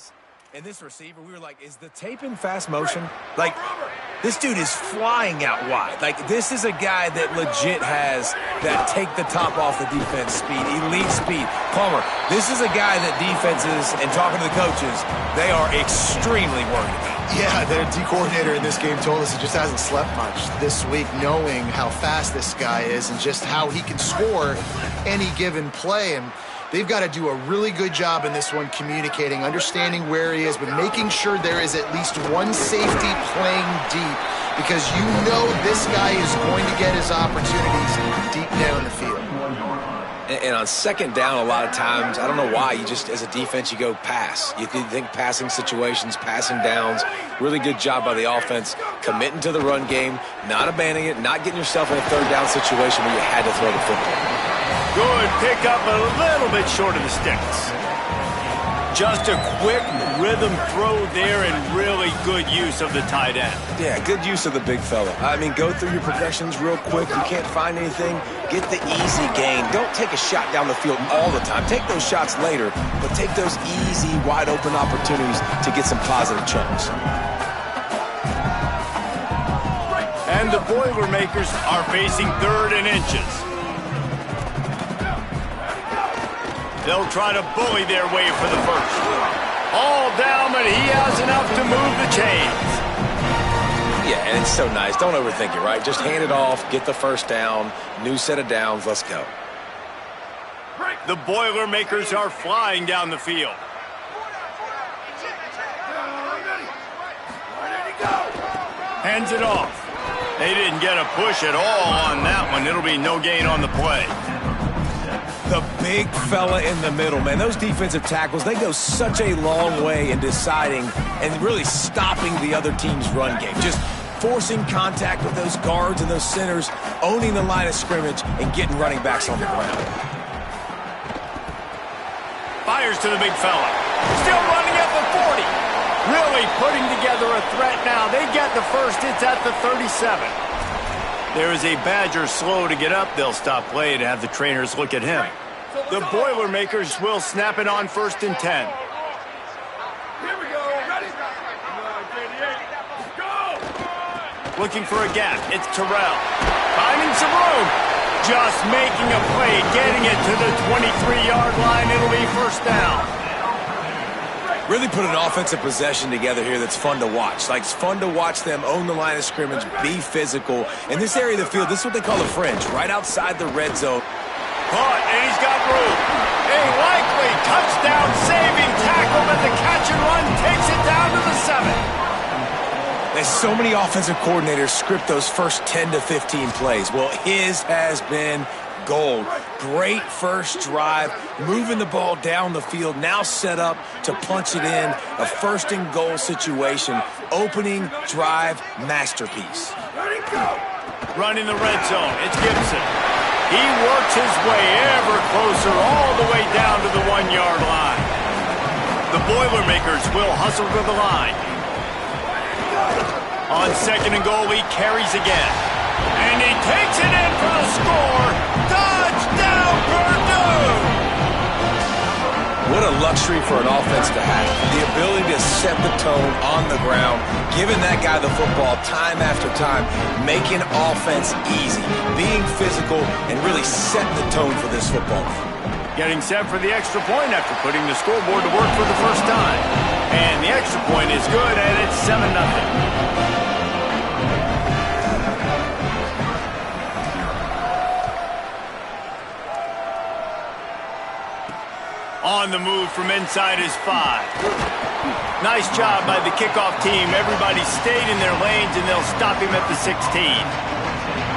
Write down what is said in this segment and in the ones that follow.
pass. And this receiver, we were like, is the tape in fast motion? Like, this dude is flying out wide. Like, this is a guy that legit has that take the top off the defense speed, elite speed. Palmer, this is a guy that defenses, and talking to the coaches, they are extremely worried about. Yeah, the D coordinator in this game told us he just hasn't slept much this week, knowing how fast this guy is and just how he can score any given play. And they've got to do a really good job in this one communicating, understanding where he is, but making sure there is at least one safety playing deep, because you know this guy is going to get his opportunities deep down the field. And on second down, a lot of times, I don't know why, you just, as a defense, you go pass. You think passing situations, passing downs. Really good job by the offense, committing to the run game, not abandoning it, not getting yourself in a third down situation where you had to throw the football. Good pickup, a little bit short of the sticks. Just a quick rhythm throw there and really good use of the tight end. Yeah, good use of the big fella. I mean, go through your progressions real quick. You can't find anything, get the easy gain. Don't take a shot down the field all the time. Take those shots later, but take those easy, wide-open opportunities to get some positive chunks. And the Boilermakers are facing 3rd and inches. They'll try to bully their way for the first. All down, but he has enough to move the chains. Yeah, and it's so nice. Don't overthink it, right? Just hand it off, get the first down, new set of downs, let's go. The Boilermakers are flying down the field. Hands it off. They didn't get a push at all on that one. It'll be no gain on the play. The big fella in the middle, man. Those defensive tackles, they go such a long way in deciding and really stopping the other team's run game. Just forcing contact with those guards and those centers, owning the line of scrimmage, and getting running backs on the ground. Fires to the big fella. Still running at the 40. Really putting together a threat now. They get the first. It's at the 37. There is a Badger slow to get up. They'll stop play to have the trainers look at him. The Boilermakers will snap it on 1st and 10. Here we go. Ready? Go! Looking for a gap. It's Terrell. Finding some room. Just making a play, getting it to the 23-yard line. It'll be 1st down. Really put an offensive possession together here that's fun to watch. Like, it's fun to watch them own the line of scrimmage, be physical. In this area of the field, this is what they call the fringe, right outside the red zone. Caught, and he's got room. A likely touchdown-saving tackle, but the catch and run takes it down to the 7. There's so many offensive coordinators script those first 10 to 15 plays. Well, his has been gold. Great first drive, moving the ball down the field, now set up to punch it in. A 1st and goal situation. Opening drive masterpiece. Running the red zone, it's Gibson. He works his way ever closer all the way down to the 1-yard line. The Boilermakers will hustle to the line. On 2nd and goal, he carries again. And he takes it in for the score. Touchdown, Purdue! What a luxury for an offense to have. The ability to set the tone on the ground, giving that guy the football time after time, making offense easy, being physical, and really set the tone for this football game. Getting set for the extra point after putting the scoreboard to work for the first time. And the extra point is good, and it's 7-0. On the move from inside his 5. Nice job by the kickoff team. Everybody stayed in their lanes, and they'll stop him at the 16.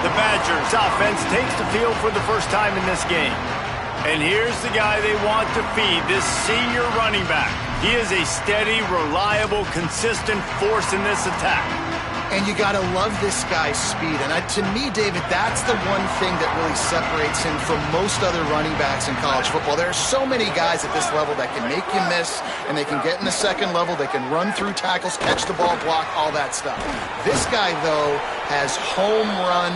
The Badgers offense takes the field for the first time in this game. And here's the guy they want to feed, this senior running back. He is a steady, reliable, consistent force in this attack. And you got to love this guy's speed. And to me, David, that's the one thing that really separates him from most other running backs in college football. There are so many guys at this level that can make you miss, and they can get in the second level. They can run through tackles, catch the ball, block, all that stuff. This guy, though, has home run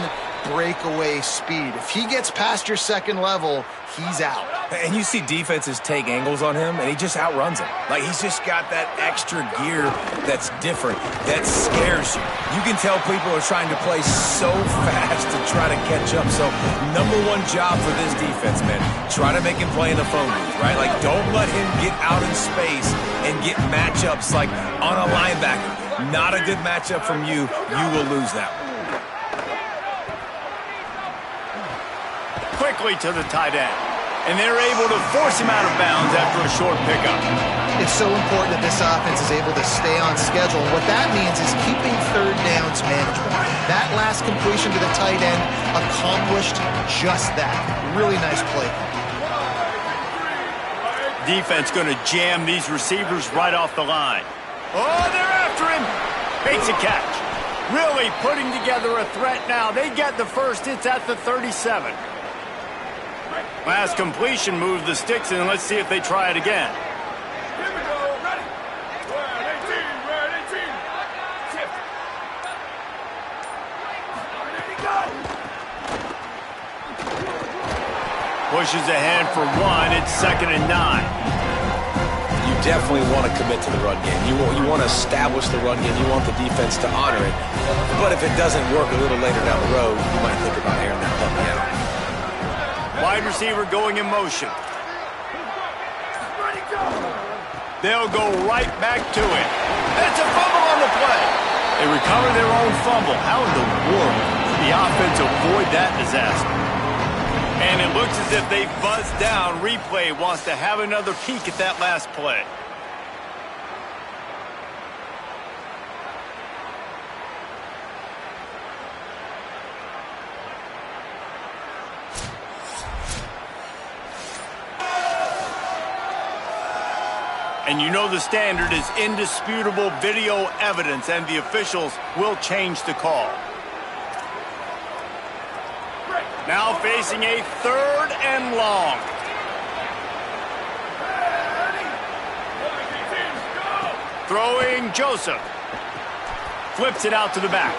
breakaway speed. If he gets past your second level, he's out. And you see defenses take angles on him, and he just outruns them. Like, he's just got that extra gear that's different, that scares you. You can tell people are trying to play so fast to try to catch up. So, number one job for this defense, man, try to make him play in the phone booth, right? Like, don't let him get out in space and get matchups like on a linebacker. Not a good matchup from you. You will lose that one. Quickly to the tight end. And they're able to force him out of bounds after a short pickup. It's so important that this offense is able to stay on schedule. And what that means is keeping third downs manageable. That last completion to the tight end accomplished just that. Really nice play. Defense going to jam these receivers right off the line. Oh, they're after him. Makes a catch. Really putting together a threat now. They get the first. It's at the 37. Last completion moved the sticks, and let's see if they try it again. Here we go. Ready? We're at 18. We're at 18. Shift. Ready to go. Pushes ahead for one. It's 2nd and 9. You definitely want to commit to the run game. You want to establish the run game. You want the defense to honor it. But if it doesn't work a little later down the road, you might think about airing that puppy out. Wide receiver going in motion. They'll go right back to it. That's a fumble on the play. They recover their own fumble. How in the world did the offense avoid that disaster? And it looks as if they buzzed down. Replay wants to have another peek at that last play. And you know the standard is indisputable video evidence, and the officials will change the call. Now facing a 3rd and long. Throwing Joseph. Flips it out to the back.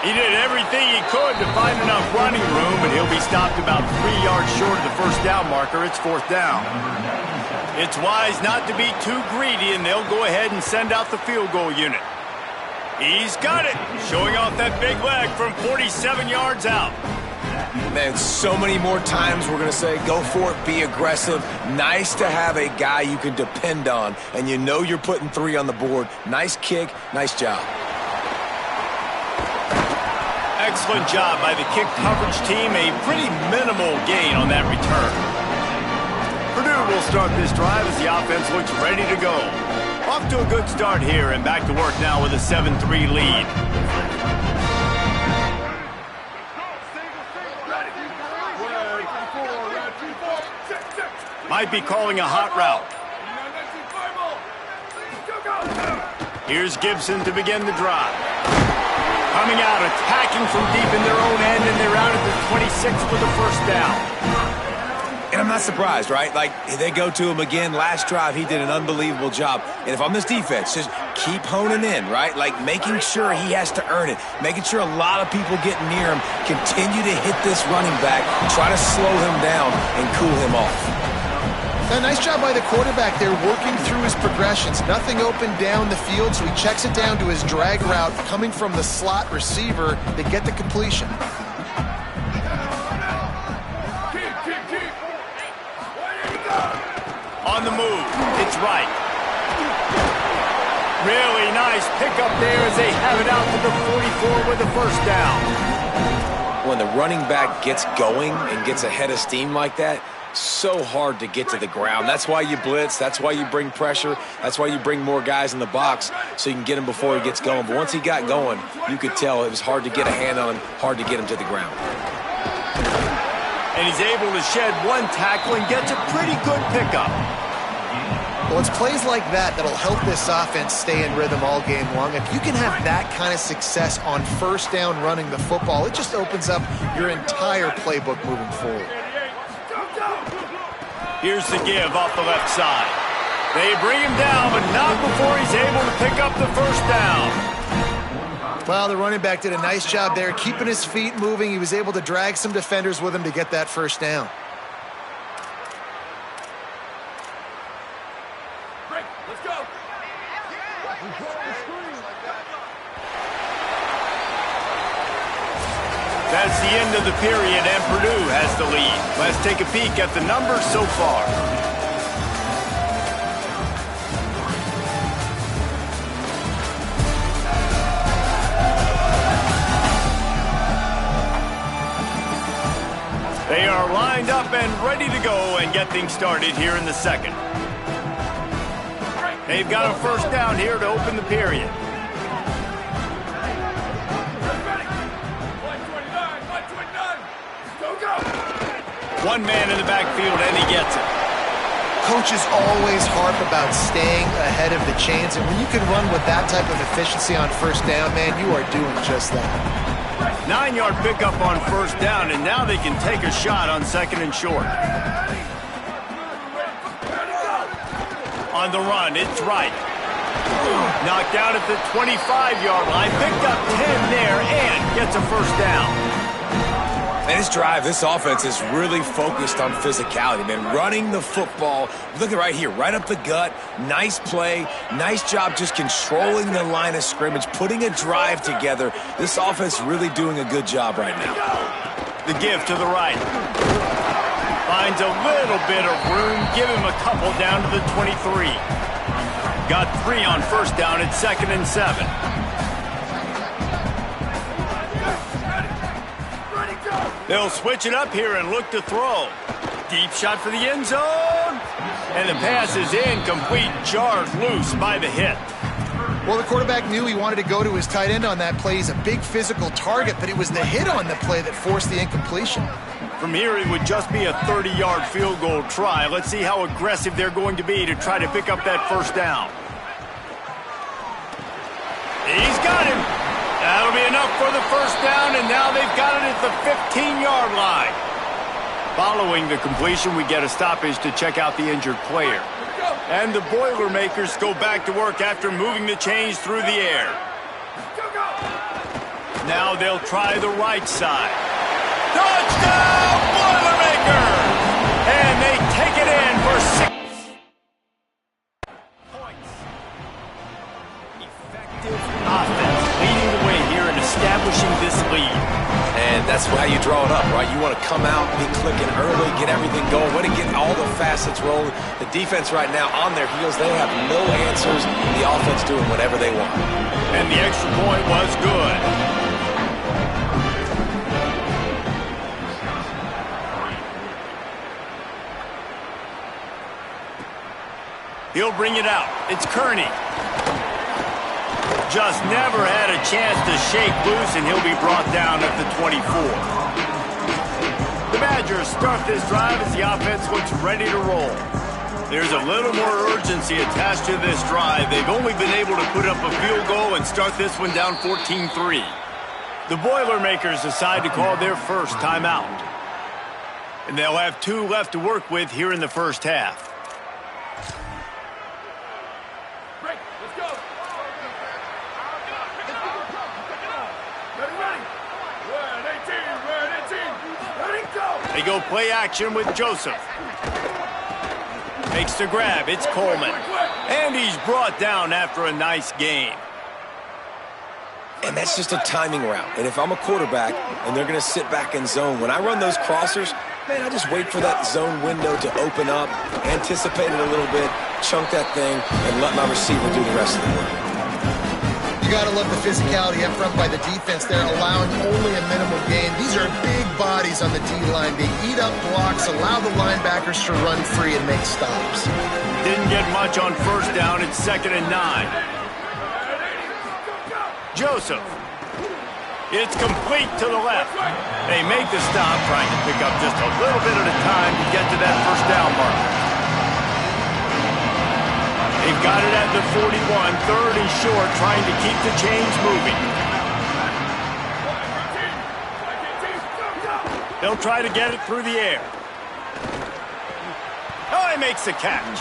He did everything he could to find enough running room, but he'll be stopped about 3 yards short of the first down marker. It's 4th down. It's wise not to be too greedy, and they'll go ahead and send out the field goal unit. He's got it, showing off that big leg from 47 yards out. Man, so many more times we're going to say, go for it, be aggressive. Nice to have a guy you can depend on, and you know you're putting 3 on the board. Nice kick, nice job. Excellent job by the kick coverage team. A pretty minimal gain on that return. Purdue will start this drive as the offense looks ready to go. Off to a good start here, and back to work now with a 7-3 lead. Might be calling a hot route. Here's Gibson to begin the drive. Coming out, attacking from deep in their own end, and they're out at the 26 for the first down. And I'm not surprised, right? Like, they go to him again. Last drive, he did an unbelievable job. And if I'm this defense, just keep honing in, right? Like, making sure he has to earn it. Making sure a lot of people get near him. Continue to hit this running back. Try to slow him down and cool him off. A nice job by the quarterback there, working through his progressions. Nothing open down the field, so he checks it down to his drag route coming from the slot receiver to get the completion. On the move, it's right. Really nice pickup there as they have it out to the 44 with the first down. When the running back gets going and gets a head of steam like that, so hard to get to the ground. That's why you blitz. That's why you bring pressure. That's why you bring more guys in the box so you can get him before he gets going. But once he got going, you could tell it was hard to get a hand on him, hard to get him to the ground. And he's able to shed one tackle and gets a pretty good pickup. Well, it's plays like that that'll help this offense stay in rhythm all game long. If you can have that kind of success on first down running the football, it just opens up your entire playbook moving forward. Here's the give off the left side. They bring him down, but not before he's able to pick up the first down. Well, the running back did a nice job there, keeping his feet moving. He was able to drag some defenders with him to get that first down. Break. Let's go. That's the end of the period, and Purdue has the lead. Let's take a peek at the numbers so far. They are lined up and ready to go and get things started here in the second. They've got a first down here to open the period. One man in the backfield, and he gets it. Coaches always harp about staying ahead of the chains, and when you can run with that type of efficiency on first down, man, you are doing just that. 9-yard pickup on first down, and now they can take a shot on second and short. On the run, it's right. Knocked out at the 25-yard line, picked up 10 there, and gets a first down. And this drive, this offense is really focused on physicality, man. Running the football, look at right here, right up the gut. Nice play, nice job just controlling the line of scrimmage, putting a drive together. This offense really doing a good job right now. The give to the right. Finds a little bit of room, give him a couple down to the 23. Got 3 on first down at 2nd and 7. They'll switch it up here and look to throw. Deep shot for the end zone. And the pass is incomplete, jarred loose by the hit. Well, the quarterback knew he wanted to go to his tight end on that play. He's a big physical target, but it was the hit on the play that forced the incompletion. From here, it would just be a 30-yard field goal try. Let's see how aggressive they're going to be to try to pick up that first down. He's got him. That'll be enough for the first down, and now they've got it at the 15-yard line. Following the completion, we get a stoppage to check out the injured player. And the Boilermakers go back to work after moving the chains through the air. Now they'll try the right side. Touchdown, Boilermakers! And they take it in for 6 points. Effective offense leading the way here and establishing this lead. And that's how you draw it up, right? You want to come out, be clicking early, get everything going, want to get all the facets rolling. The defense right now on their heels, they have no answers. The offense doing whatever they want. And the extra point was good. He'll bring it out. It's Kearney. Just never had a chance to shake loose, and he'll be brought down at the 24. The Badgers start this drive as the offense looks ready to roll. There's a little more urgency attached to this drive. They've only been able to put up a field goal and start this one down 14-3. The Boilermakers decide to call their first timeout. And they'll have 2 left to work with here in the first half. They go play action with Joseph. Makes the grab. It's Coleman. And he's brought down after a nice gain. And that's just a timing route. And if I'm a quarterback and they're going to sit back in zone, when I run those crossers, man, I just wait for that zone window to open up, anticipate it a little bit, chunk that thing, and let my receiver do the rest of the work. You got to love the physicality up front by the defense there, allowing only a minimal gain. These are big bodies on the D-line. They eat up blocks, allow the linebackers to run free and make stops. Didn't get much on first down. It's 2nd and 9. Joseph. It's complete to the left. They make the stop, trying to pick up just a little bit at a time to get to that first down marker. They've got it at the 41, 3rd and short, trying to keep the chains moving. They'll try to get it through the air. Oh, he makes the catch.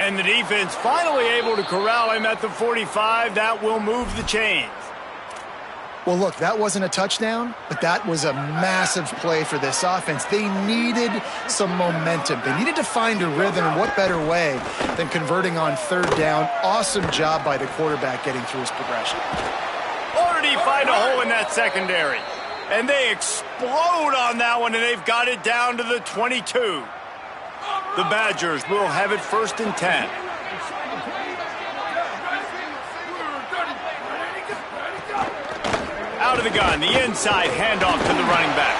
And the defense finally able to corral him at the 45. That will move the chains. Well, look, that wasn't a touchdown, but that was a massive play for this offense. They needed some momentum. They needed to find a rhythm, and what better way than converting on third down. Awesome job by the quarterback getting through his progression. Already find a hole in that secondary. And they explode on that one, and they've got it down to the 22. The Badgers will have it 1st and 10. Out of the gun, the inside handoff to the running back.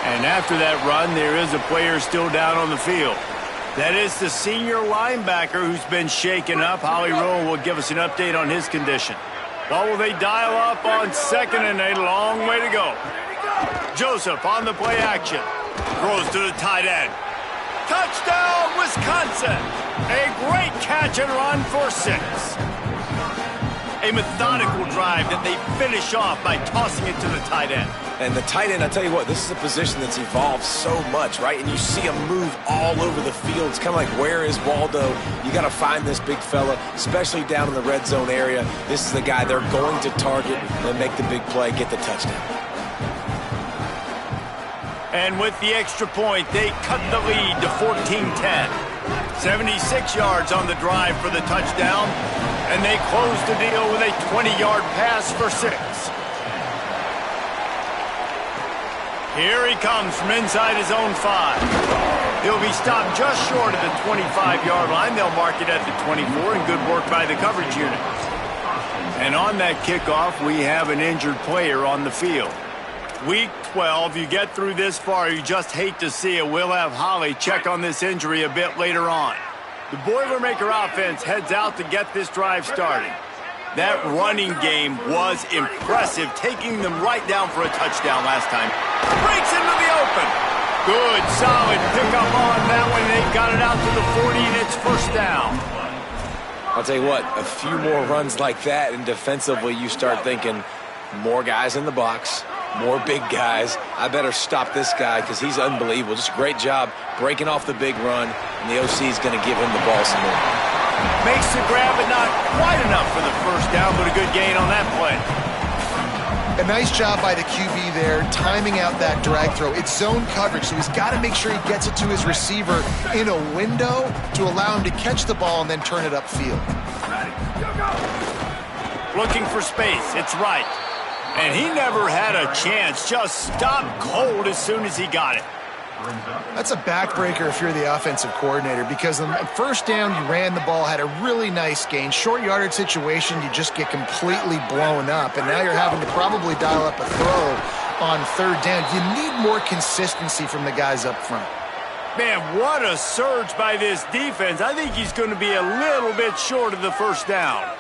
And after that run, there is a player still down on the field. That is the senior linebacker who's been shaken up. Holly Rowe will give us an update on his condition. What will they dial up on 2nd and a long way to go? Joseph on the play action. Throws to the tight end. Touchdown, Wisconsin! A great catch and run for 6. A methodical drive that they finish off by tossing it to the tight end. And the tight end, I tell you what, this is a position that's evolved so much, right? And you see him move all over the field. It's kind of like, where is Waldo? You got to find this big fella, especially down in the red zone area. This is the guy they're going to target and make the big play, get the touchdown. And with the extra point, they cut the lead to 14-10. 76 yards on the drive for the touchdown. And they close the deal with a 20-yard pass for 6. Here he comes from inside his own 5. He'll be stopped just short of the 25-yard line. They'll mark it at the 24, and good work by the coverage unit. And on that kickoff, we have an injured player on the field. Week 12, you get through this far, you just hate to see it. We'll have Holly check on this injury a bit later on. The Boilermaker offense heads out to get this drive started. That running game was impressive, taking them right down for a touchdown last time. Breaks into the open. Good, solid pickup on that one. They've got it out to the 40, and it's 1st down. I'll tell you what, a few more runs like that, and defensively you start thinking, more guys in the box, more big guys. I better stop this guy because he's unbelievable. Just a great job breaking off the big run, and the OC is going to give him the ball some more. Makes the grab, but not quite enough for the 1st down, but a good gain on that play. A nice job by the QB there, timing out that drag throw. It's zone coverage, so he's got to make sure he gets it to his receiver in a window to allow him to catch the ball and then turn it upfield. Looking for space. It's right. And he never had a chance. Just stopped cold as soon as he got it. That's a backbreaker if you're the offensive coordinator, because on 1st down, you ran the ball, had a really nice gain. Short yardage situation, you just get completely blown up, and now you're having to probably dial up a throw on 3rd down. You need more consistency from the guys up front. Man, what a surge by this defense. I think he's going to be a little bit short of the 1st down.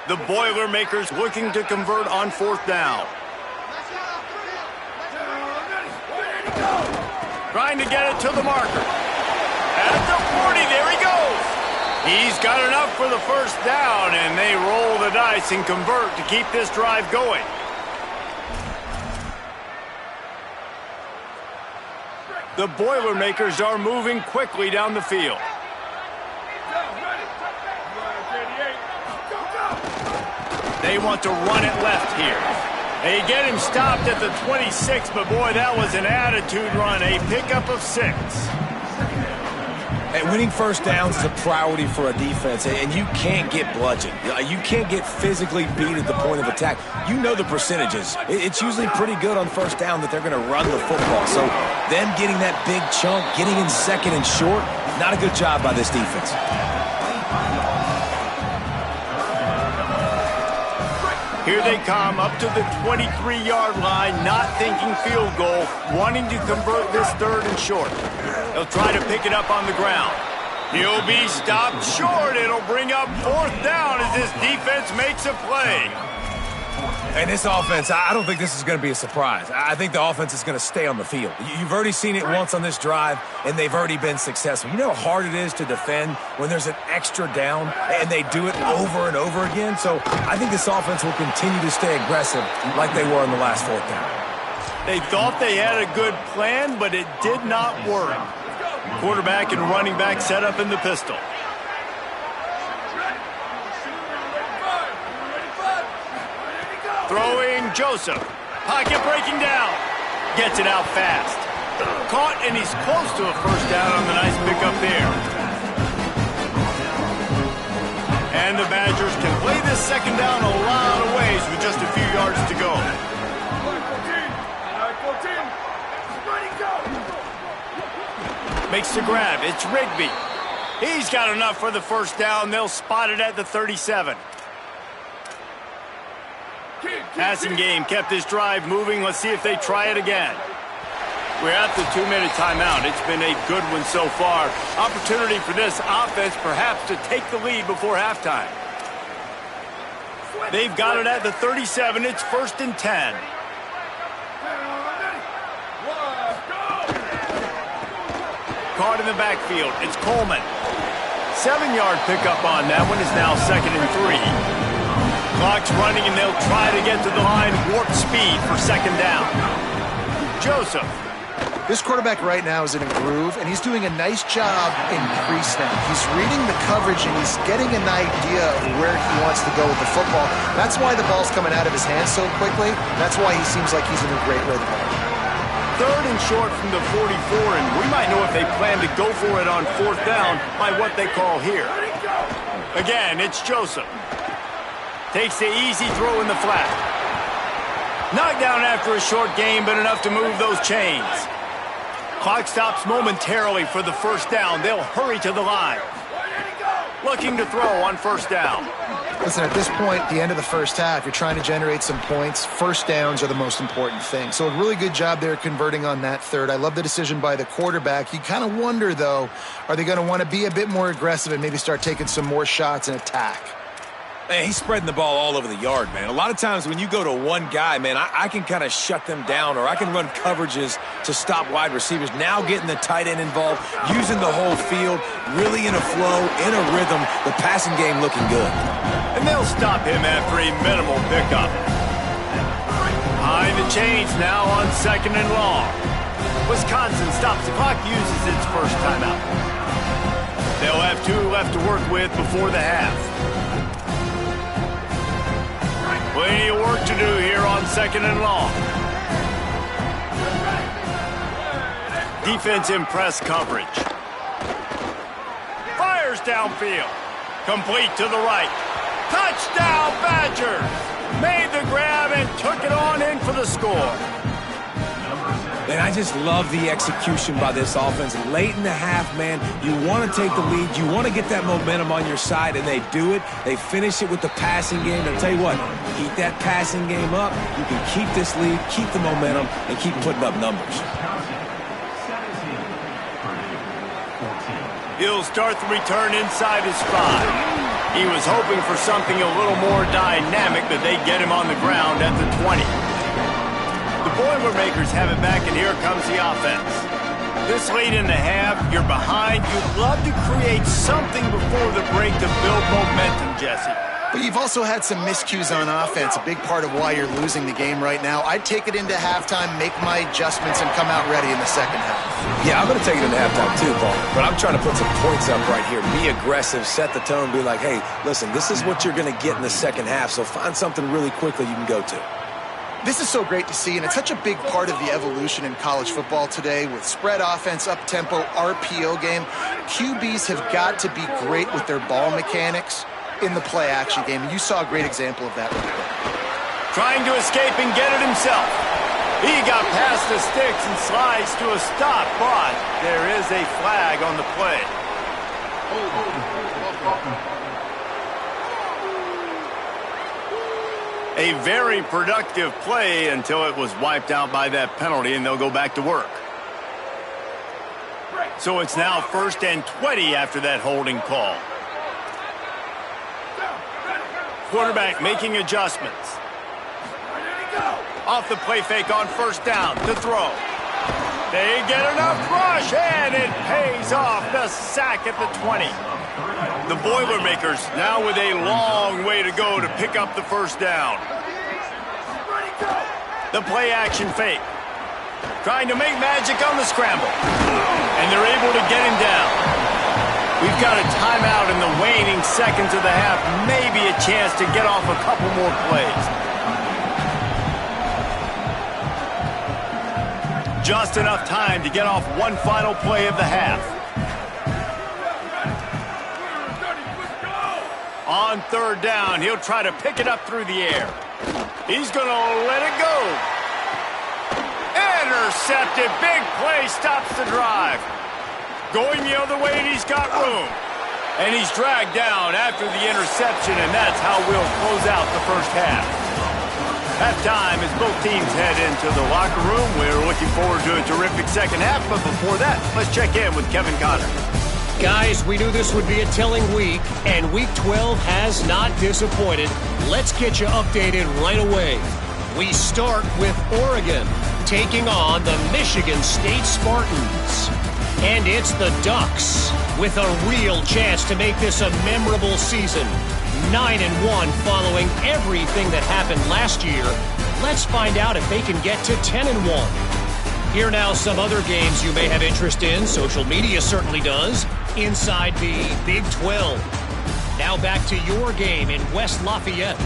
The Boilermakers looking to convert on 4th down. Trying to get it to the marker. At the 40, there he goes. He's got enough for the 1st down, and they roll the dice and convert to keep this drive going. The Boilermakers are moving quickly down the field. They want to run it left here. They get him stopped at the 26, but boy, that was an attitude run, a pickup of 6. And winning 1st downs is a priority for a defense, and you can't get bludgeoned. You can't get physically beat at the point of attack. You know the percentages. It's usually pretty good on 1st down that they're going to run the football. So them getting that big chunk, getting in 2nd and short, not a good job by this defense. Here they come up to the 23-yard line, not thinking field goal, wanting to convert this 3rd and short. They'll try to pick it up on the ground. He'll be stopped short. It'll bring up 4th down as this defense makes a play. And this offense, I don't think this is going to be a surprise. I think the offense is going to stay on the field. You've already seen it once on this drive, and they've already been successful. You know how hard it is to defend when there's an extra down, and they do it over and over again? So I think this offense will continue to stay aggressive like they were in the last 4th down. They thought they had a good plan, but it did not work. Quarterback and running back set up in the pistol. Throwing Joseph. Pocket breaking down. Gets it out fast. Caught, and he's close to a first down on the nice pickup there. And the Badgers can play this second down a lot of ways with just a few yards to go. Makes the grab. It's Rigby. He's got enough for the first down. They'll spot it at the 37. Passing game kept this drive moving. Let's see if they try it again. We're at the 2-minute timeout. It's been a good one so far. Opportunity for this offense perhaps to take the lead before halftime. They've got it at the 37. It's 1st and 10. Caught in the backfield. It's Coleman. 7-yard pickup on that one is now 2nd and 3. Clock's running, and they'll try to get to the line. Warp speed for 2nd down. Joseph. This quarterback right now is in a groove, and he's doing a nice job in pre-snap. He's reading the coverage, and he's getting an idea of where he wants to go with the football. That's why the ball's coming out of his hands so quickly. That's why he seems like he's in a great rhythm. 3rd and short from the 44, and we might know if they plan to go for it on 4th down by what they call here. Again, it's Joseph. Takes the easy throw in the flat. Knocked down after a short game, but enough to move those chains. Clock stops momentarily for the 1st down. They'll hurry to the line. Looking to throw on 1st down. Listen, at this point, the end of the first half, you're trying to generate some points. First downs are the most important thing. So a really good job there converting on that 3rd. I love the decision by the quarterback. You kind of wonder, though, are they going to want to be a bit more aggressive and maybe start taking some more shots and attack? Man, he's spreading the ball all over the yard, man. A lot of times when you go to one guy, man, I can kind of shut them down, or I can run coverages to stop wide receivers. Now getting the tight end involved, using the whole field, really in a flow, in a rhythm, the passing game looking good. And they'll stop him after a minimal pickup. Behind the chains now on 2nd and long. Wisconsin stops the clock, uses its first timeout. They'll have 2 left to work with before the half. Plenty of work to do here on 2nd and long. Defense in press coverage. Fires downfield. Complete to the right. Touchdown, Badgers! Made the grab and took it on in for the score. And I just love the execution by this offense. Late in the half, man, you want to take the lead. You want to get that momentum on your side, and they do it. They finish it with the passing game. I'll tell you what, keep that passing game up. You can keep this lead, keep the momentum, and keep putting up numbers. He'll start the return inside his 5. He was hoping for something a little more dynamic, but they get him on the ground at the 20. The Boilermakers have it back, and here comes the offense. This late in the half, you're behind. You'd love to create something before the break to build momentum, Jesse. But you've also had some miscues on offense, a big part of why you're losing the game right now. I'd take it into halftime, make my adjustments, and come out ready in the second half. Yeah, I'm going to take it into halftime too, Paul. But I'm trying to put some points up right here. Be aggressive, set the tone, be like, hey, listen, this is what you're going to get in the second half, so find something really quickly you can go to. This is so great to see, and it's such a big part of the evolution in college football today with spread offense, up-tempo, RPO game. QBs have got to be great with their ball mechanics in the play-action game, and you saw a great example of that right there. Trying to escape and get it himself. He got past the sticks and slides to a stop, but there is a flag on the play. A very productive play until it was wiped out by that penalty, and they'll go back to work. So it's now 1st and 20 after that holding call. Quarterback making adjustments. Off the play fake on 1st down to throw. They get enough rush, and it pays off. The sack at the 20. The Boilermakers now with a long way to go to pick up the 1st down. The play action fake. trying to make magic on the scramble. And they're able to get him down. We've got a timeout in the waning seconds of the half. Maybe a chance to get off a couple more plays. Just enough time to get off one final play of the half. On third down, he'll try to pick it up through the air. He's going to let it go. Intercepted. Big play stops the drive. Going the other way, and he's got room. And he's dragged down after the interception, and that's how we'll close out the first half. Halftime as both teams head into the locker room. We're looking forward to a terrific second half, but before that, let's check in with Kevin Connor. Guys, we knew this would be a telling week, and Week 12 has not disappointed. Let's get you updated right away. We start with Oregon taking on the Michigan State Spartans. And it's the Ducks with a real chance to make this a memorable season. 9-1 following everything that happened last year. Let's find out if they can get to 10-1. Here now some other games you may have interest in. Social media certainly does. Inside the Big 12. Now back to your game in West Lafayette.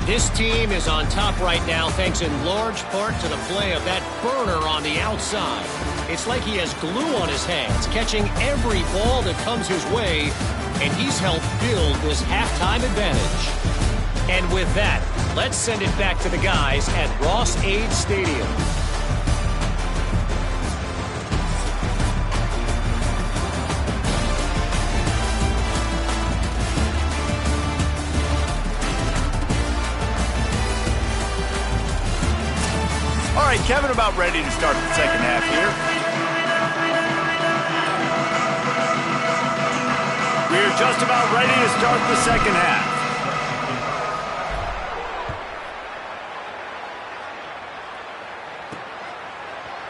This team is on top right now thanks in large part to the play of that burner on the outside. It's like he has glue on his hands, catching every ball that comes his way, and he's helped build this halftime advantage. And with that, let's send it back to the guys at Ross-Ade Stadium. All right, Kevin, about ready to start the second half here. We're just about ready to start the second half.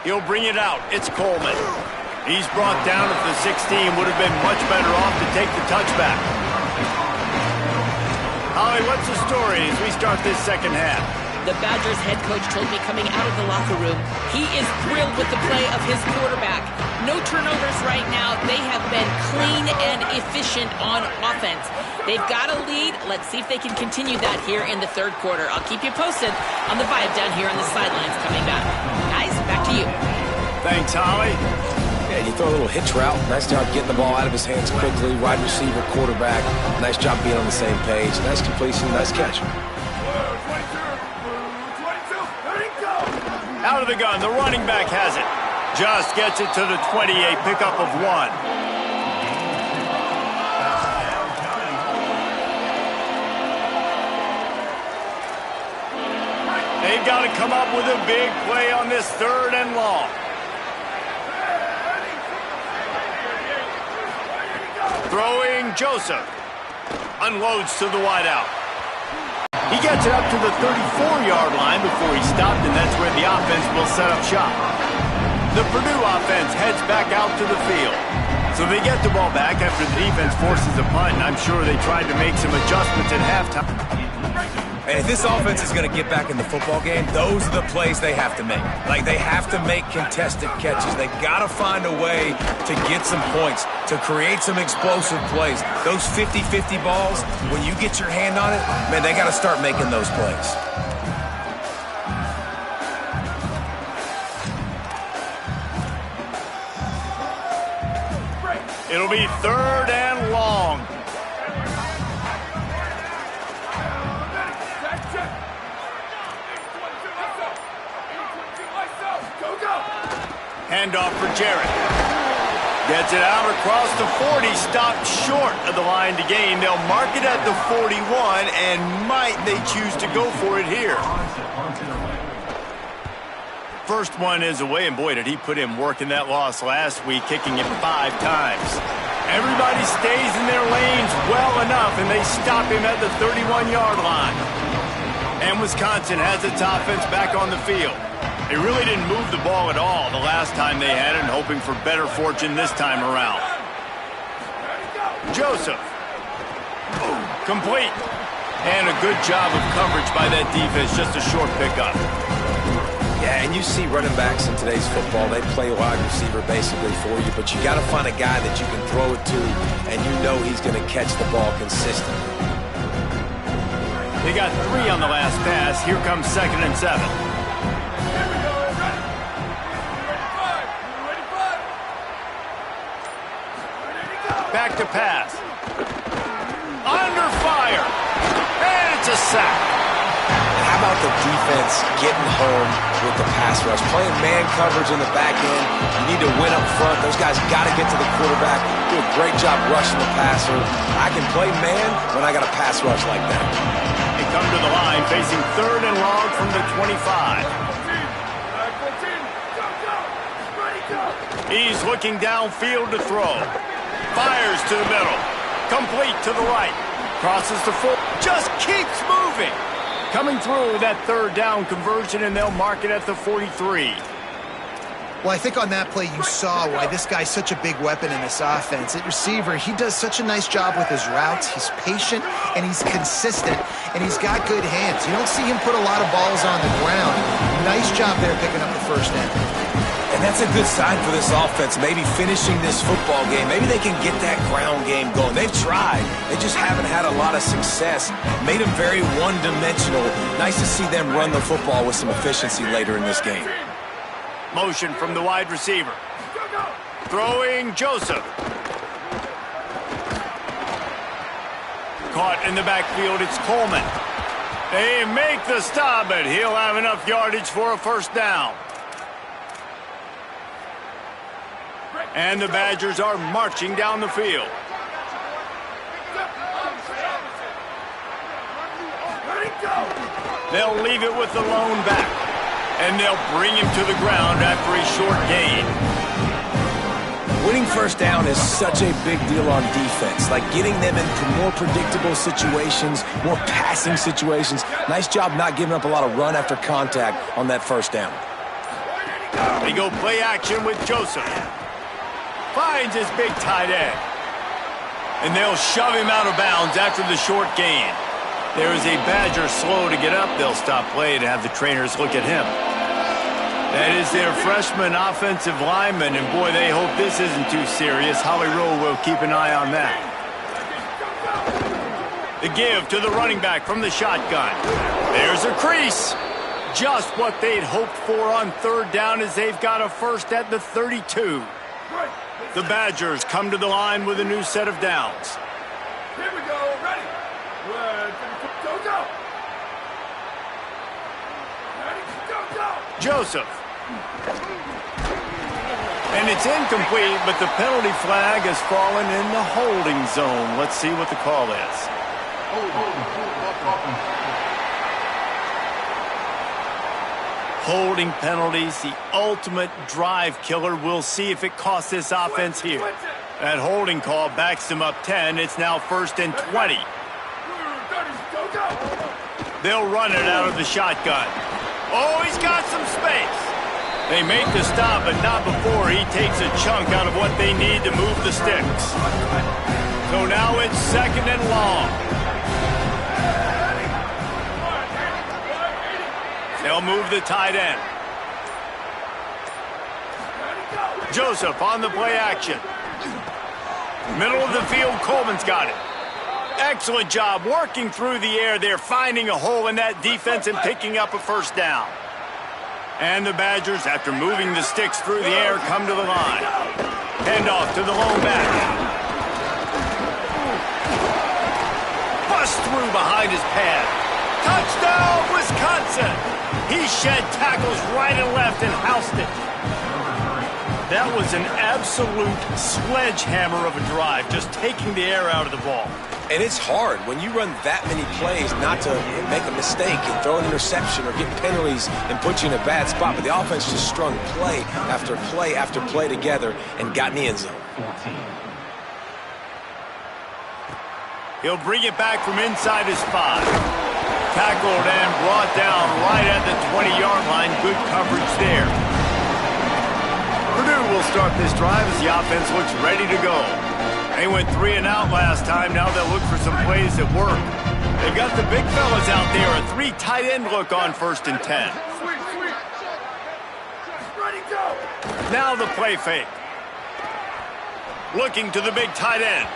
He'll bring it out. It's Coleman. He's brought down at the 16. Would have been much better off to take the touchback. Holly, what's the story as we start this second half? The Badgers head coach told me coming out of the locker room, he is thrilled with the play of his quarterback. No turnovers right now. They have been clean and efficient on offense. They've got a lead. Let's see if they can continue that here in the third quarter. I'll keep you posted on the vibe down here on the sidelines coming back. Guys, back to you. Thanks, Holly. Yeah, you throw a little hitch route. Nice job getting the ball out of his hands quickly. Wide receiver, quarterback. Nice job being on the same page. Nice completion, nice catch. Out of the gun, the running back has it. Just gets it to the 20, a pickup of 1. They've got to come up with a big play on this 3rd and long. Throwing Joseph. Unloads to the wideout. He gets it up to the 34-yard line before he stopped, and that's where the offense will set up shop. The Purdue offense heads back out to the field. So they get the ball back after the defense forces a punt, and I'm sure they tried to make some adjustments at halftime. And if this offense is going to get back in the football game, those are the plays they have to make. Like, they have to make contested catches. They got to find a way to get some points, to create some explosive plays. Those 50-50 balls, when you get your hand on it, man, they got to start making those plays. It'll be 3rd and long. Handoff for Jarrett. Gets it out across the 40, stopped short of the line to gain. They'll mark it at the 41, and might they choose to go for it here. First one is away, and boy, did he put in work in that loss last week, kicking it 5 times. Everybody stays in their lanes well enough, and they stop him at the 31-yard line. And Wisconsin has its offense back on the field. They really didn't move the ball at all the last time they had it, and hoping for better fortune this time around. Joseph. Complete. And a good job of coverage by that defense, just a short pickup. Yeah, and you see running backs in today's football, they play wide receiver basically for you, but you got to find a guy that you can throw it to, and you know he's going to catch the ball consistently. They got 3 on the last pass. Here comes 2nd and 7. Back to pass. Under fire. And it's a sack. How about the defense getting home with the pass rush? Playing man coverage in the back end. You need to win up front. Those guys got to get to the quarterback. Do a great job rushing the passer. I can play man when I got a pass rush like that. They come to the line facing 3rd and long from the 25. He's looking downfield to throw. Fires to the middle. Complete to the right. Crosses the full. Just keeps moving. Coming through with that 3rd down conversion, and they'll mark it at the 43. Well, I think on that play you saw why this guy's such a big weapon in this offense. At receiver, he does such a nice job with his routes. He's patient, and he's consistent, and he's got good hands. You don't see him put a lot of balls on the ground. Nice job there picking up the 1st down. And that's a good sign for this offense, maybe finishing this football game. Maybe they can get that ground game going. They've tried. They just haven't had a lot of success. Made them very one-dimensional. Nice to see them run the football with some efficiency later in this game. Motion from the wide receiver. Throwing Joseph. Caught in the backfield, it's Coleman. They make the stop, but he'll have enough yardage for a 1st down. And the Badgers are marching down the field. They'll leave it with the lone back. And they'll bring him to the ground after a short gain. Winning 1st down is such a big deal on defense. Like getting them into more predictable situations, more passing situations. Nice job not giving up a lot of run after contact on that 1st down. They go play action with Joseph. Finds his big tight end. And they'll shove him out of bounds after the short gain. There is a Badger slow to get up. They'll stop play to have the trainers look at him. That is their freshman offensive lineman, and boy, they hope this isn't too serious. Holly Rowe will keep an eye on that. The give to the running back from the shotgun. There's a crease. Just what they'd hoped for on 3rd down as they've got a 1st at the 32. The Badgers come to the line with a new set of downs. Here we go. Ready. Go. Ready. Go. Joseph. And it's incomplete, but the penalty flag has fallen in the holding zone. Let's see what the call is. Holding penalties, the ultimate drive killer. We'll see if it costs this offense here. That holding call backs them up 10. It's now 1st and 20. They'll run it out of the shotgun. Oh, he's got some space. They make the stop, but not before he takes a chunk out of what they need to move the sticks. So now it's 2nd and long. They'll move the tight end. Joseph on the play action. Middle of the field, Coleman's got it. Excellent job working through the air. They're finding a hole in that defense and picking up a 1st down. And the Badgers, after moving the sticks through the air, come to the line. Handoff to the lone back. Bust through behind his pad. Touchdown, Wisconsin! He shed tackles right and left and housed it. That was an absolute sledgehammer of a drive, just taking the air out of the ball. And it's hard when you run that many plays not to make a mistake and throw an interception or get penalties and put you in a bad spot. But the offense just strung play after play after play together and got in the end zone. He'll bring it back from inside his 5. Tackled and brought down right at the 20-yard line. Good coverage there. Purdue will start this drive as the offense looks ready to go. They went 3 and out last time. Now they'll look for some plays that work. They've got the big fellas out there. A 3 tight end look on 1st and 10. Now the play fake. Looking to the big tight end.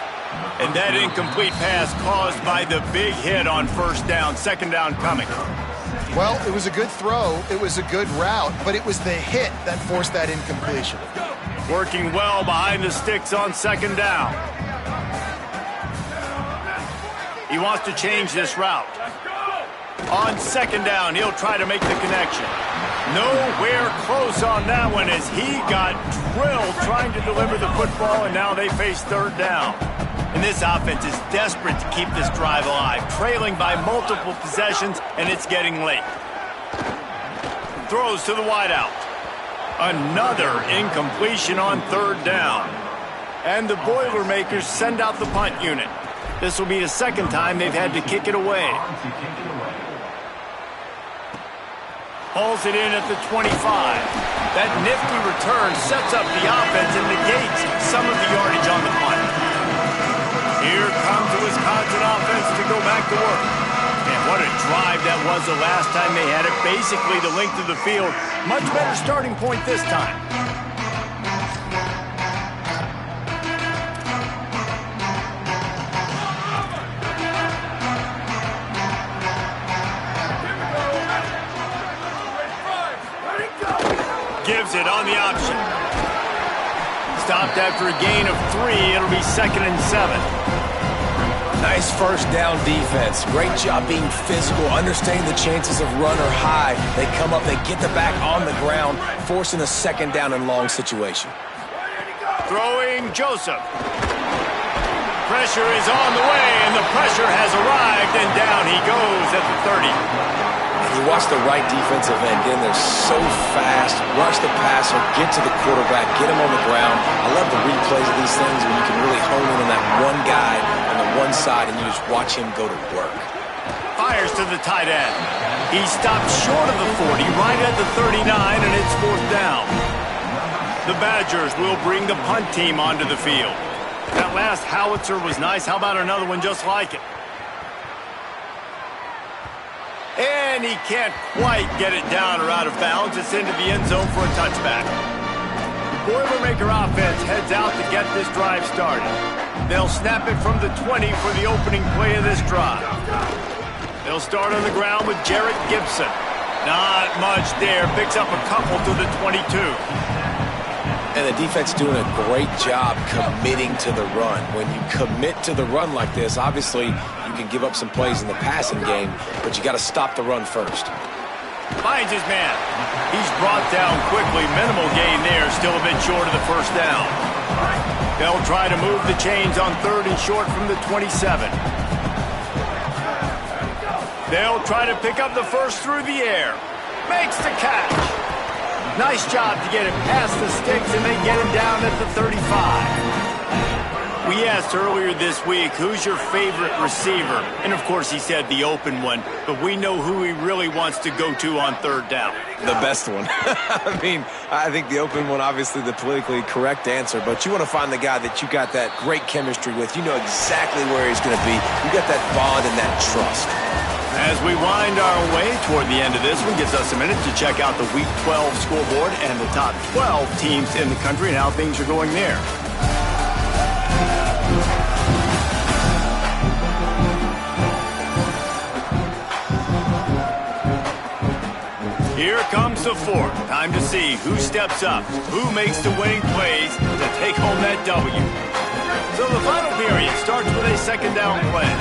And that incomplete pass caused by the big hit on first down. Second down coming. Well, it was a good throw. It was a good route, but it was the hit that forced that incompletion. Working well behind the sticks on second down. He wants to change this route. On second down, he'll try to make the connection. Nowhere close on that one as he got drilled trying to deliver the football, and now they face third down. And this offense is desperate to keep this drive alive, trailing by multiple possessions, and it's getting late. Throws to the wideout. Another incompletion on third down. And the Boilermakers send out the punt unit. This will be the second time they've had to kick it away. Hauls it in at the 25. That nifty return sets up the offense and negates some of the yardage on the punt. Here comes the Wisconsin offense to go back to work. And what a drive that was the last time they had it. Basically the length of the field. Much better starting point this time. Gives it on the option. Stopped after a gain of 3. It'll be 2nd and 7. Nice first down defense. Great job being physical, understanding the chances of run or high. They come up, they get the back on the ground, forcing a second down and long situation. Throwing Joseph. Pressure is on the way, and the pressure has arrived, and down he goes at the 30. You watch the right defensive end get in there so fast, rush the passer, get to the quarterback, get him on the ground. I love the replays of these things when you can really hone in on that one guy on the one side and you just watch him go to work. Fires to the tight end. He stopped short of the 40, right at the 39, and it's fourth down. The Badgers will bring the punt team onto the field. That last howitzer was nice. How about another one just like it? And he can't quite get it down or out of bounds. It's into the end zone for a touchback. The Boilermaker offense heads out to get this drive started. They'll snap it from the 20 for the opening play of this drive. They'll start on the ground with Jarrett Gibson. Not much there. Picks up a couple to the 22. And the defense doing a great job committing to the run. When you commit to the run like this, obviously you can give up some plays in the passing game, but you got to stop the run first. Finds his man. He's brought down quickly. Minimal gain there. Still a bit short of the first down. They'll try to move the chains on third and short from the 27. They'll try to pick up the first through the air. Makes the catch. Nice job to get it past the sticks, and they get him down at the 35. We asked earlier this week, who's your favorite receiver? And, of course, he said the open one, but we know who he really wants to go to on third down. The best one. I mean, I think the open one, obviously the politically correct answer, but you want to find the guy that you got that great chemistry with. You know exactly where he's going to be. You got that bond and that trust. As we wind our way toward the end of this one, gives us a minute to check out the Week 12 scoreboard and the top 12 teams in the country and how things are going there. Here comes the fourth. Time to see who steps up, who makes the winning plays to take home that W. So the final period starts with a second down play.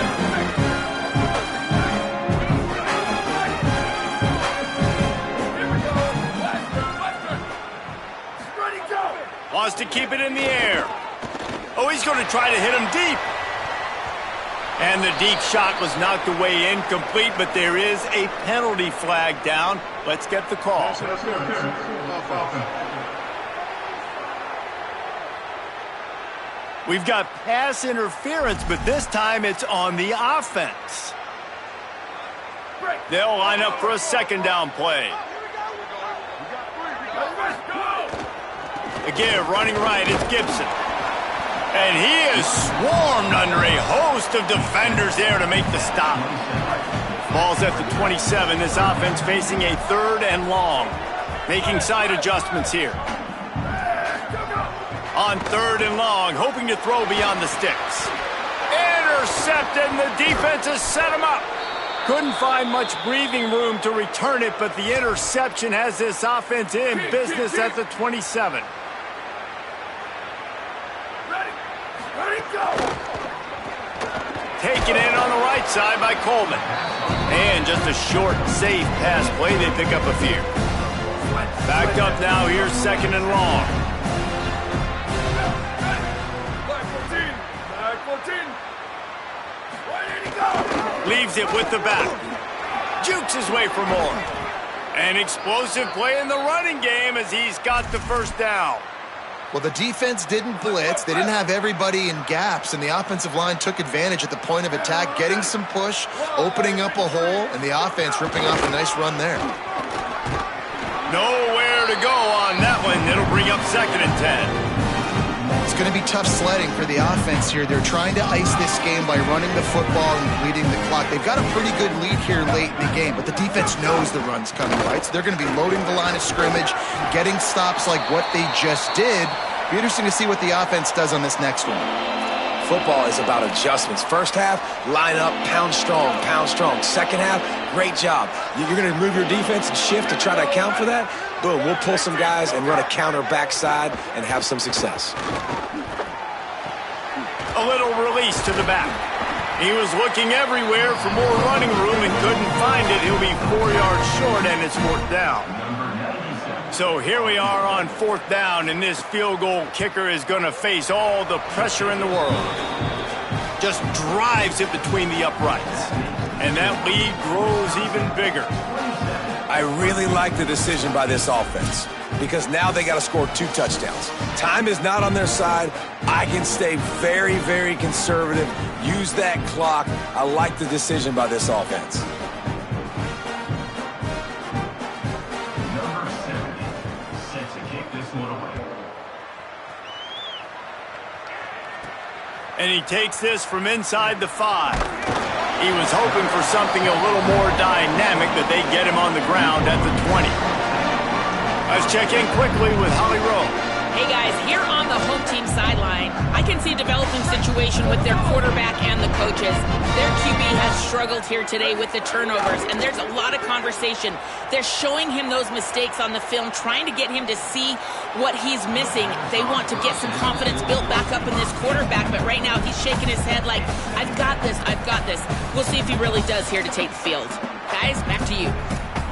Wants to keep it in the air. Oh, he's going to try to hit him deep. And the deep shot was knocked away incomplete, but there is a penalty flag down. Let's get the call. We've got pass interference, but this time it's on the offense. They'll line up for a second down play. Again, running right, it's Gibson. And he is swarmed under a host of defenders there to make the stop. Ball's at the 27. This offense facing a third and long. Making side adjustments here. On 3rd and long, hoping to throw beyond the sticks. Intercepted, and the defense has set him up. Couldn't find much breathing room to return it, but the interception has this offense in business at the 27. Ready, go! Taken in on the right side by Coleman. And just a short, safe pass play. They pick up a few. Backed up now. Here's 2nd and long. Back 14. Where did he go? Leaves it with the back. Jukes his way for more. An explosive play in the running game as he's got the 1st down. Well, the defense didn't blitz. They didn't have everybody in gaps, and the offensive line took advantage at the point of attack, getting some push, opening up a hole, and the offense ripping off a nice run there. Nowhere to go on that one. It'll bring up 2nd and 10. It's going to be tough sledding for the offense here. They're trying to ice this game by running the football and bleeding the clock. They've got a pretty good lead here late in the game, but the defense knows the run's coming, right? So they're going to be loading the line of scrimmage, getting stops like what they just did. Be interesting to see what the offense does on this next one. Football is about adjustments. First half, line up, pound strong, pound strong. Second half, great job. You're going to move your defense and shift to try to account for that. Boom, we'll pull some guys and run a counter backside and have some success. A little release to the back. He was looking everywhere for more running room and couldn't find it. He'll be 4 yards short, and it's 4th down. So here we are on 4th down, and this field goal kicker is going to face all the pressure in the world. Just drives it between the uprights. And that lead grows even bigger. I really like the decision by this offense because now they got to score 2 touchdowns. Time is not on their side. I can stay very, very conservative, use that clock. I like the decision by this offense. And he takes this from inside the 5. He was hoping for something a little more dynamic, but they get him on the ground at the 20. Let's check in quickly with Holly Rowe. Hey guys, here on the home team sideline, I can see a developing situation with their quarterback and the coaches. Their QB has struggled here today with the turnovers, and there's a lot of conversation. They're showing him those mistakes on the film, trying to get him to see what he's missing. They want to get some confidence built back up in this quarterback, but right now he's shaking his head like, I've got this, I've got this. We'll see if he really does here to take the field. Guys, back to you.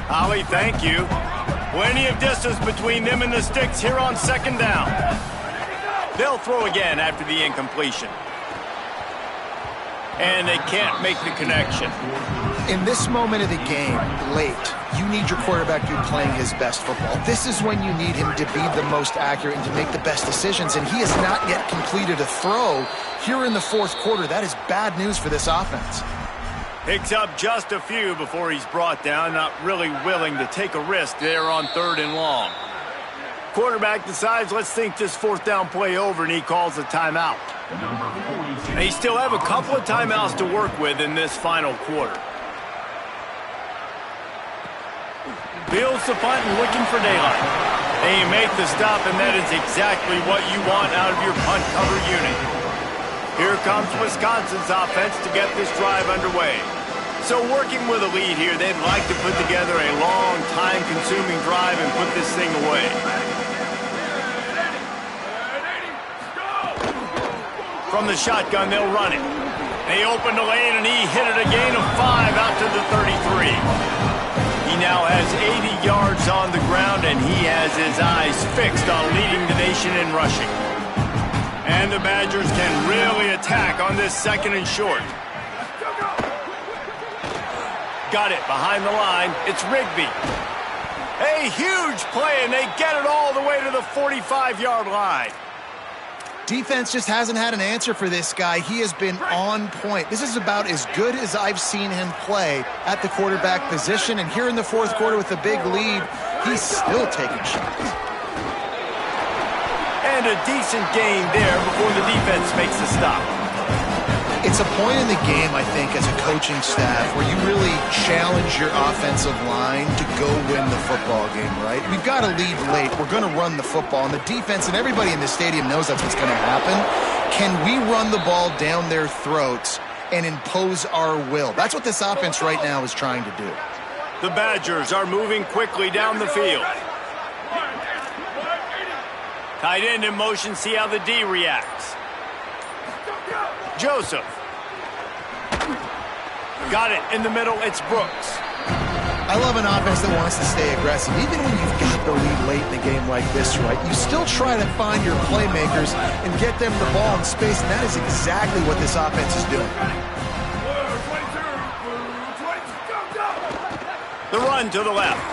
Holly, thank you. Plenty of distance between them and the sticks here on 2nd down. They'll throw again after the incompletion. And they can't make the connection. In this moment of the game, late, you need your quarterback to be playing his best football. This is when you need him to be the most accurate and to make the best decisions, and he has not yet completed a throw here in the 4th quarter. That is bad news for this offense. Picks up just a few before he's brought down, not really willing to take a risk there on 3rd and long. Quarterback decides, let's think this 4th down play over, and he calls a timeout. They still have a couple of timeouts to work with in this final quarter. Fields the punt and looking for daylight. They make the stop, and that is exactly what you want out of your punt cover unit. Here comes Wisconsin's offense to get this drive underway. So working with a lead here, they'd like to put together a long, time-consuming drive and put this thing away. From the shotgun, they'll run it. They open the lane, and he hit it a gain of 5 out to the 33. He now has 80 yards on the ground, and he has his eyes fixed on leading the nation in rushing. And the Badgers can really attack on this 2nd and short. Got it behind the line. It's Rigby. A huge play, and they get it all the way to the 45-yard line. Defense just hasn't had an answer for this guy. He has been on point. This is about as good as I've seen him play at the quarterback position. And here in the 4th quarter with a big lead, he's still taking shots. And a decent gain there before the defense makes the stop. It's a point in the game, I think, as a coaching staff where you really challenge your offensive line to go win the football game, right? We've got to lead late. We're going to run the football. And the defense and everybody in the stadium knows that's what's going to happen. Can we run the ball down their throats and impose our will? That's what this offense right now is trying to do. The Badgers are moving quickly down the field. Tight end in motion, see how the D reacts. Joseph. Got it in the middle, it's Brooks. I love an offense that wants to stay aggressive. Even when you've got the lead late in the game like this, right, you still try to find your playmakers and get them the ball in space, and that is exactly what this offense is doing. The run to the left.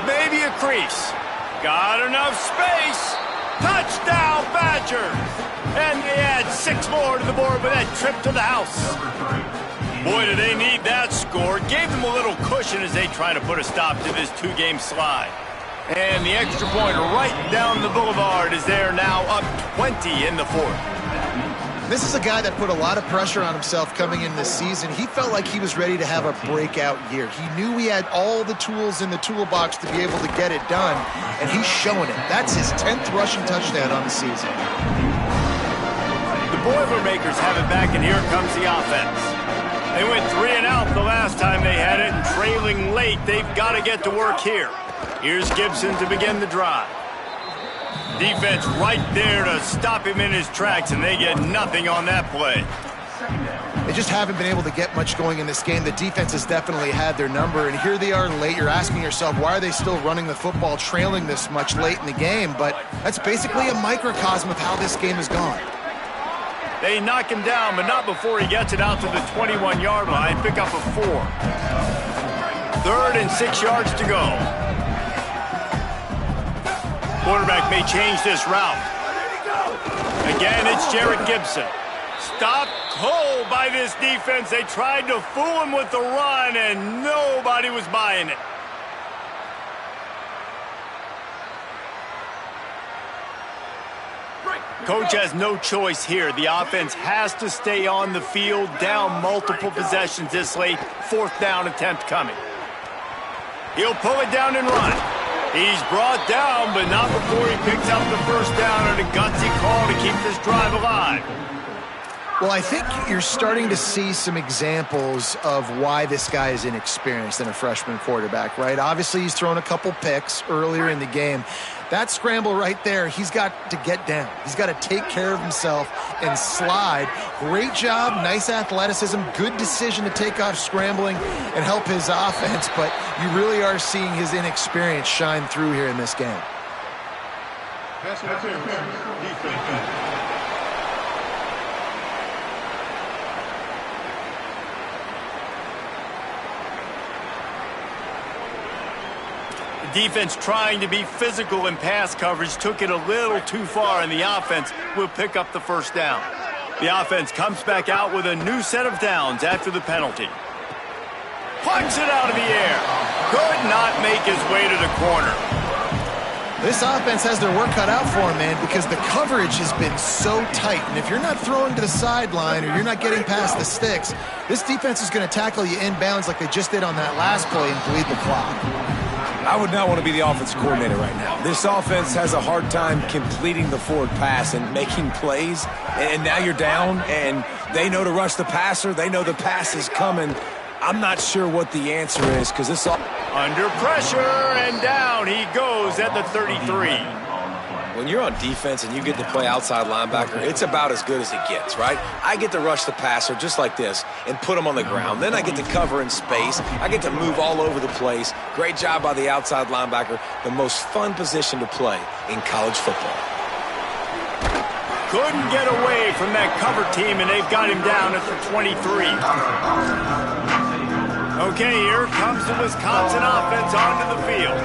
Maybe a crease. Got enough space. Touchdown, Badgers! And they add 6 more to the board with that trip to the house. Boy, do they need that score. Gave them a little cushion as they try to put a stop to this 2-game slide. And the extra point right down the boulevard is there now, up 20 in the 4th. This is a guy that put a lot of pressure on himself coming in this season. He felt like he was ready to have a breakout year. He knew he had all the tools in the toolbox to be able to get it done, and he's showing it. That's his 10th rushing touchdown on the season. The Boilermakers have it back, and here comes the offense. They went 3 and out the last time they had it, and trailing late, they've got to get to work here. Here's Gibson to begin the drive. Defense right there to stop him in his tracks, and they get nothing on that play. They just haven't been able to get much going in this game. The defense has definitely had their number, and here they are late. You're asking yourself, why are they still running the football, trailing this much late in the game? But that's basically a microcosm of how this game has gone. They knock him down, but not before he gets it out to the 21-yard line. Pick up a 4. 3rd and 6 yards to go. Quarterback may change this route. Again, it's Jared Gibson. Stopped cold by this defense. They tried to fool him with the run, and nobody was buying it. Coach has no choice here. The offense has to stay on the field, down multiple possessions this late. 4th down attempt coming. He'll pull it down and run. He's brought down, but not before he picks up the 1st down and a gutsy call to keep this drive alive. Well, I think you're starting to see some examples of why this guy is inexperienced in a freshman quarterback, right? Obviously, he's thrown a couple picks earlier in the game. That scramble right there, he's got to get down. He's got to take care of himself and slide. Great job, nice athleticism, good decision to take off scrambling and help his offense, but you really are seeing his inexperience shine through here in this game. Defense trying to be physical in pass coverage took it a little too far, and the offense will pick up the 1st down. The offense comes back out with a new set of downs after the penalty. Punts it out of the air. Could not make his way to the corner. This offense has their work cut out for him, man, because the coverage has been so tight. And if you're not throwing to the sideline or you're not getting past the sticks, this defense is going to tackle you inbounds like they just did on that last play and bleed the clock. I would not want to be the offensive coordinator right now. This offense has a hard time completing the forward pass and making plays. And now you're down, and they know to rush the passer. They know the pass is coming. I'm not sure what the answer is because this under pressure, and down he goes at the 33. When you're on defense and you get to play outside linebacker, it's about as good as it gets, right? I get to rush the passer just like this and put him on the ground. Then I get to cover in space. I get to move all over the place. Great job by the outside linebacker. The most fun position to play in college football. Couldn't get away from that cover team, and they've got him down at the 23. Okay, here comes the Wisconsin offense onto the field.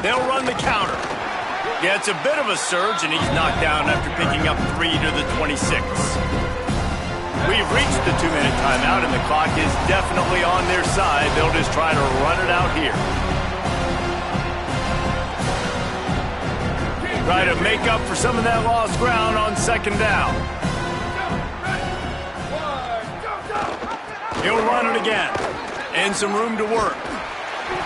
They'll run the counter. Yeah, it's a bit of a surge, and he's knocked down after picking up 3 to the 26. We've reached the 2-minute timeout, and the clock is definitely on their side. They'll just try to run it out here. Try to make up for some of that lost ground on second down. He'll run it again. And some room to work.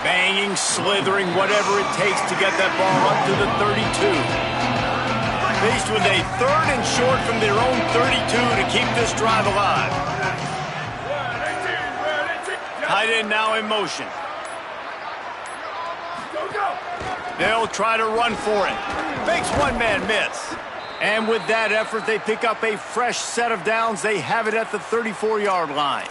Banging, slithering, whatever it takes to get that ball up to the 32. Faced with a 3rd and short from their own 32 to keep this drive alive. Tight end now in motion. They'll try to run for it. Makes one man miss. And with that effort, they pick up a fresh set of downs. They have it at the 34-yard line.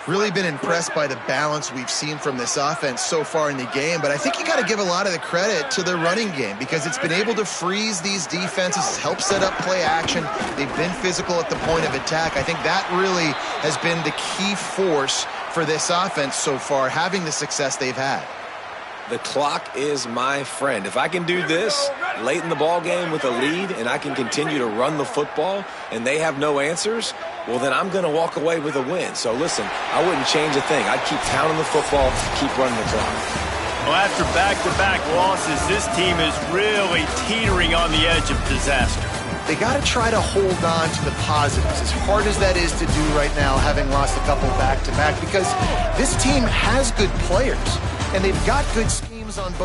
Really been impressed by the balance we've seen from this offense so far in the game, but I think you got to give a lot of the credit to the running game because it's been able to freeze these defenses, help set up play action. They've been physical at the point of attack. I think that really has been the key force for this offense so far, having the success they've had. The clock is my friend. If I can do this late in the ball game with a lead and I can continue to run the football and they have no answers, well, then I'm going to walk away with a win. So, listen, I wouldn't change a thing. I'd keep pounding the football, keep running the clock. Well, after back-to-back losses, this team is really teetering on the edge of disaster. They got to try to hold on to the positives, as hard as that is to do right now, having lost a couple back-to-back, because this team has good players, and they've got good schemes on both.